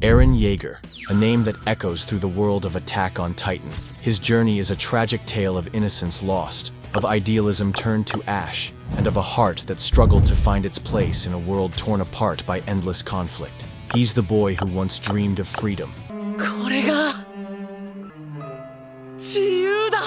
Eren Yeager, a name that echoes through the world of Attack on Titan. His journey is a tragic tale of innocence lost, of idealism turned to ash, and of a heart that struggled to find its place in a world torn apart by endless conflict. He's the boy who once dreamed of freedom. これが自由だ!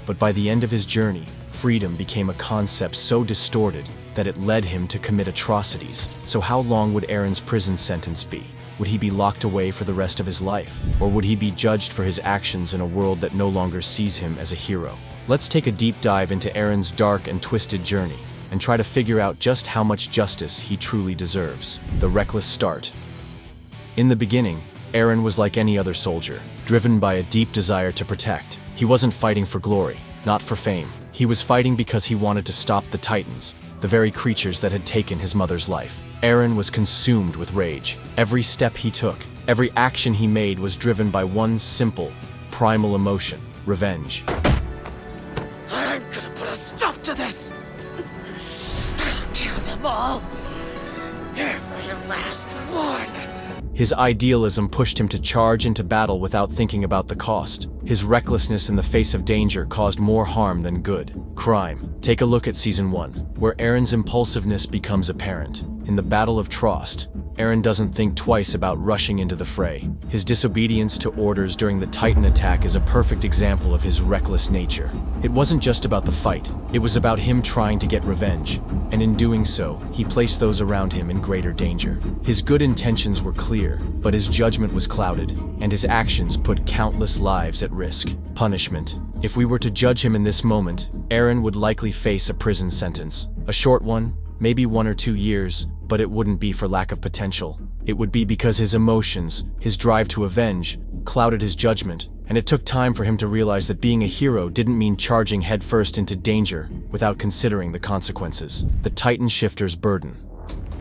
But by the end of his journey, freedom became a concept so distorted that it led him to commit atrocities. So how long would Eren's prison sentence be? Would he be locked away for the rest of his life? Or would he be judged for his actions in a world that no longer sees him as a hero? Let's take a deep dive into Eren's dark and twisted journey and try to figure out just how much justice he truly deserves. The reckless start. In the beginning, Eren was like any other soldier, driven by a deep desire to protect. He wasn't fighting for glory, not for fame. He was fighting because he wanted to stop the Titans, the very creatures that had taken his mother's life. Eren was consumed with rage. Every step he took, every action he made was driven by one simple, primal emotion: revenge. I'm gonna put a stop to this! I'll kill them all! Every last one! His idealism pushed him to charge into battle without thinking about the cost. His recklessness in the face of danger caused more harm than good. Crime. Take a look at Season 1, where Eren's impulsiveness becomes apparent. In the Battle of Trost, Eren doesn't think twice about rushing into the fray. His disobedience to orders during the Titan attack is a perfect example of his reckless nature. It wasn't just about the fight, it was about him trying to get revenge, and in doing so, he placed those around him in greater danger. His good intentions were clear, but his judgment was clouded, and his actions put countless lives at risk. Punishment. If we were to judge him in this moment, Eren would likely face a prison sentence. A short one, maybe 1 or 2 years, but it wouldn't be for lack of potential. It would be because his emotions, his drive to avenge, clouded his judgment, and it took time for him to realize that being a hero didn't mean charging headfirst into danger without considering the consequences. The Titan Shifter's burden.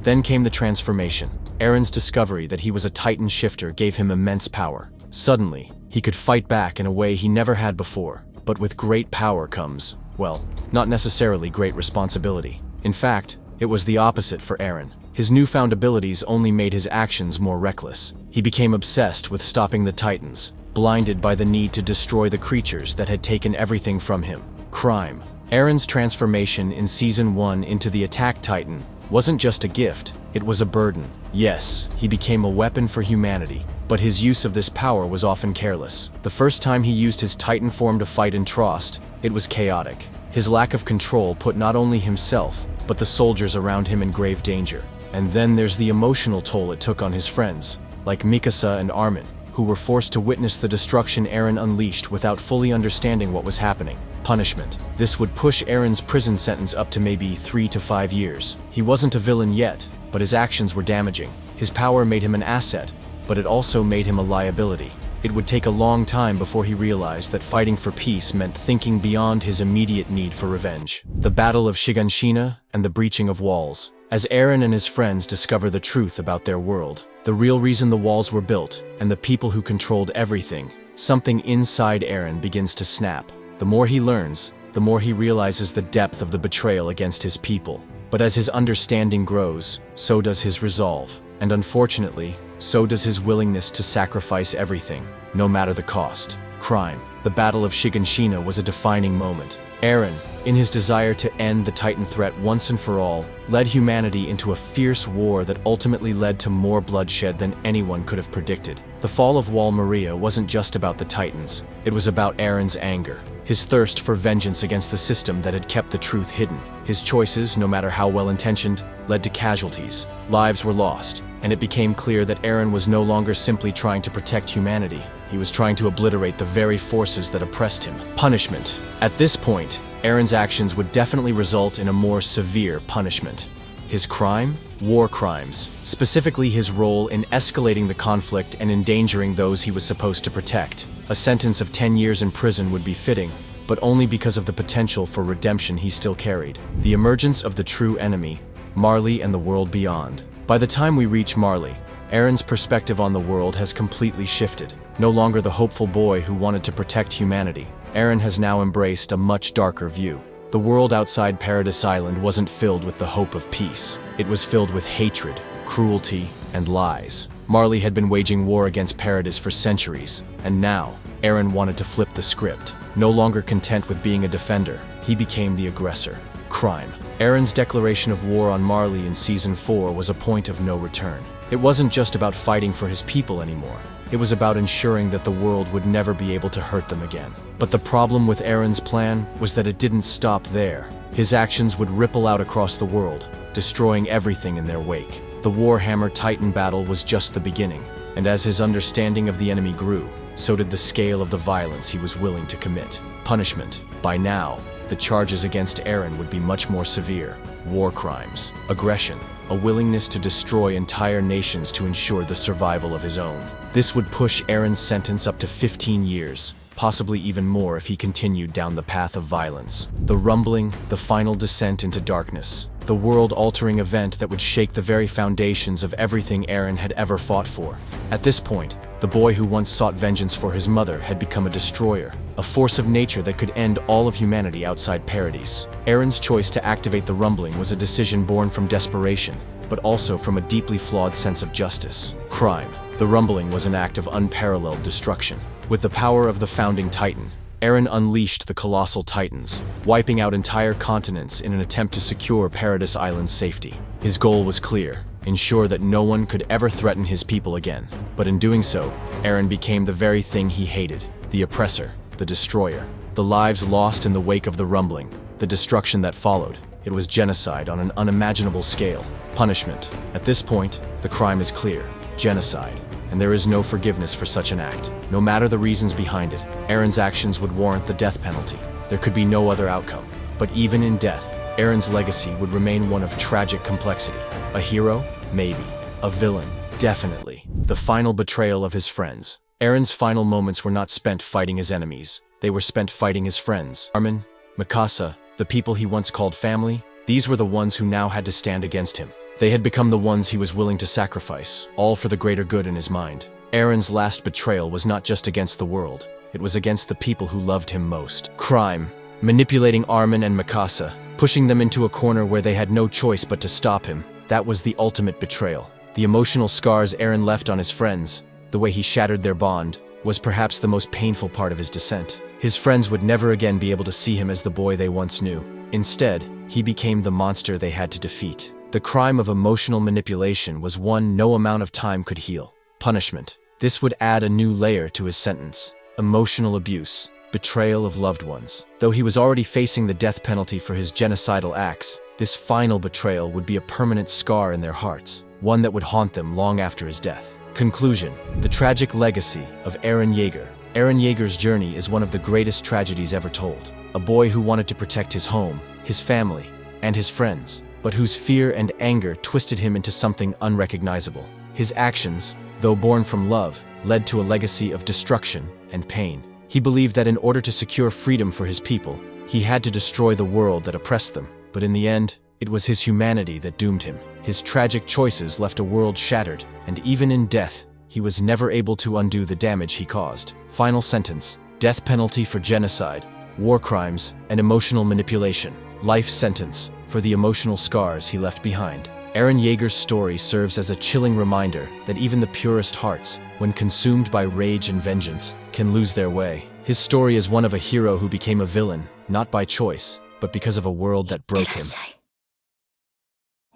Then came the transformation. Eren's discovery that he was a Titan Shifter gave him immense power. Suddenly, he could fight back in a way he never had before. But with great power comes, well, not necessarily great responsibility. In fact, it was the opposite for Eren. His newfound abilities only made his actions more reckless. He became obsessed with stopping the Titans, blinded by the need to destroy the creatures that had taken everything from him. Crime. Eren's transformation in Season 1 into the Attack Titan wasn't just a gift, it was a burden. Yes, he became a weapon for humanity, but his use of this power was often careless. The first time he used his Titan form to fight in Trost, it was chaotic. His lack of control put not only himself, but the soldiers around him in grave danger. And then there's the emotional toll it took on his friends, like Mikasa and Armin, who were forced to witness the destruction Eren unleashed without fully understanding what was happening. Punishment. This would push Eren's prison sentence up to maybe 3 to 5 years. He wasn't a villain yet, but his actions were damaging. His power made him an asset, but it also made him a liability. It would take a long time before he realized that fighting for peace meant thinking beyond his immediate need for revenge. The Battle of Shiganshina and the breaching of walls. As Eren and his friends discover the truth about their world, the real reason the walls were built, and the people who controlled everything, something inside Eren begins to snap. The more he learns, the more he realizes the depth of the betrayal against his people. But as his understanding grows, so does his resolve. And unfortunately, so does his willingness to sacrifice everything, no matter the cost. Crime. The Battle of Shiganshina was a defining moment. Eren, in his desire to end the Titan threat once and for all, led humanity into a fierce war that ultimately led to more bloodshed than anyone could have predicted. The fall of Wall Maria wasn't just about the Titans, it was about Eren's anger, his thirst for vengeance against the system that had kept the truth hidden. His choices, no matter how well-intentioned, led to casualties. Lives were lost, and it became clear that Eren was no longer simply trying to protect humanity. He was trying to obliterate the very forces that oppressed him. Punishment. At this point, Eren's actions would definitely result in a more severe punishment. His crime? War crimes. Specifically his role in escalating the conflict and endangering those he was supposed to protect. A sentence of 10 years in prison would be fitting, but only because of the potential for redemption he still carried. The emergence of the true enemy, Marley and the world beyond. By the time we reach Marley, Eren's perspective on the world has completely shifted. No longer the hopeful boy who wanted to protect humanity, Eren has now embraced a much darker view. The world outside Paradis Island wasn't filled with the hope of peace. It was filled with hatred, cruelty, and lies. Marley had been waging war against Paradis for centuries, and now, Eren wanted to flip the script. No longer content with being a defender, he became the aggressor. Crime. Eren's declaration of war on Marley in Season 4 was a point of no return. It wasn't just about fighting for his people anymore. It was about ensuring that the world would never be able to hurt them again. But the problem with Eren's plan was that it didn't stop there. His actions would ripple out across the world, destroying everything in their wake. The Warhammer Titan battle was just the beginning, and as his understanding of the enemy grew, so did the scale of the violence he was willing to commit. Punishment. By now, the charges against Eren would be much more severe. War crimes, aggression, a willingness to destroy entire nations to ensure the survival of his own. This would push Eren's sentence up to 15 years, possibly even more if he continued down the path of violence. The rumbling, the final descent into darkness. The world-altering event that would shake the very foundations of everything Eren had ever fought for. At this point, the boy who once sought vengeance for his mother had become a destroyer, a force of nature that could end all of humanity outside Paradis. Eren's choice to activate the rumbling was a decision born from desperation, but also from a deeply flawed sense of justice. Crime. The rumbling was an act of unparalleled destruction. With the power of the founding Titan, Eren unleashed the colossal Titans, wiping out entire continents in an attempt to secure Paradis Island's safety. His goal was clear: ensure that no one could ever threaten his people again. But in doing so, Eren became the very thing he hated: the oppressor, the destroyer. The lives lost in the wake of the rumbling, the destruction that followed. It was genocide on an unimaginable scale. Punishment. At this point, the crime is clear: genocide. And there is no forgiveness for such an act. No matter the reasons behind it, Eren's actions would warrant the death penalty. There could be no other outcome. But even in death, Eren's legacy would remain one of tragic complexity. A hero? Maybe. A villain? Definitely. The final betrayal of his friends. Eren's final moments were not spent fighting his enemies. They were spent fighting his friends. Armin, Mikasa, the people he once called family, these were the ones who now had to stand against him. They had become the ones he was willing to sacrifice, all for the greater good in his mind. Eren's last betrayal was not just against the world, it was against the people who loved him most. Crime. Manipulating Armin and Mikasa, pushing them into a corner where they had no choice but to stop him. That was the ultimate betrayal. The emotional scars Eren left on his friends, the way he shattered their bond, was perhaps the most painful part of his descent. His friends would never again be able to see him as the boy they once knew. Instead, he became the monster they had to defeat. The crime of emotional manipulation was one no amount of time could heal. Punishment. This would add a new layer to his sentence. Emotional abuse. Betrayal of loved ones. Though he was already facing the death penalty for his genocidal acts, this final betrayal would be a permanent scar in their hearts, one that would haunt them long after his death. Conclusion. The tragic legacy of Eren Yeager. Eren Yeager's journey is one of the greatest tragedies ever told. A boy who wanted to protect his home, his family, and his friends, but whose fear and anger twisted him into something unrecognizable. His actions, though born from love, led to a legacy of destruction and pain. He believed that in order to secure freedom for his people, he had to destroy the world that oppressed them. But in the end, it was his humanity that doomed him. His tragic choices left a world shattered, and even in death, he was never able to undo the damage he caused. Final sentence: death penalty for genocide, war crimes, and emotional manipulation. Life sentence for the emotional scars he left behind. Eren Yeager's story serves as a chilling reminder that even the purest hearts, when consumed by rage and vengeance, can lose their way. His story is one of a hero who became a villain, not by choice, but because of a world that broke him.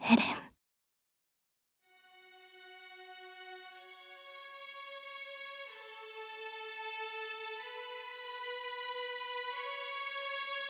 Eren.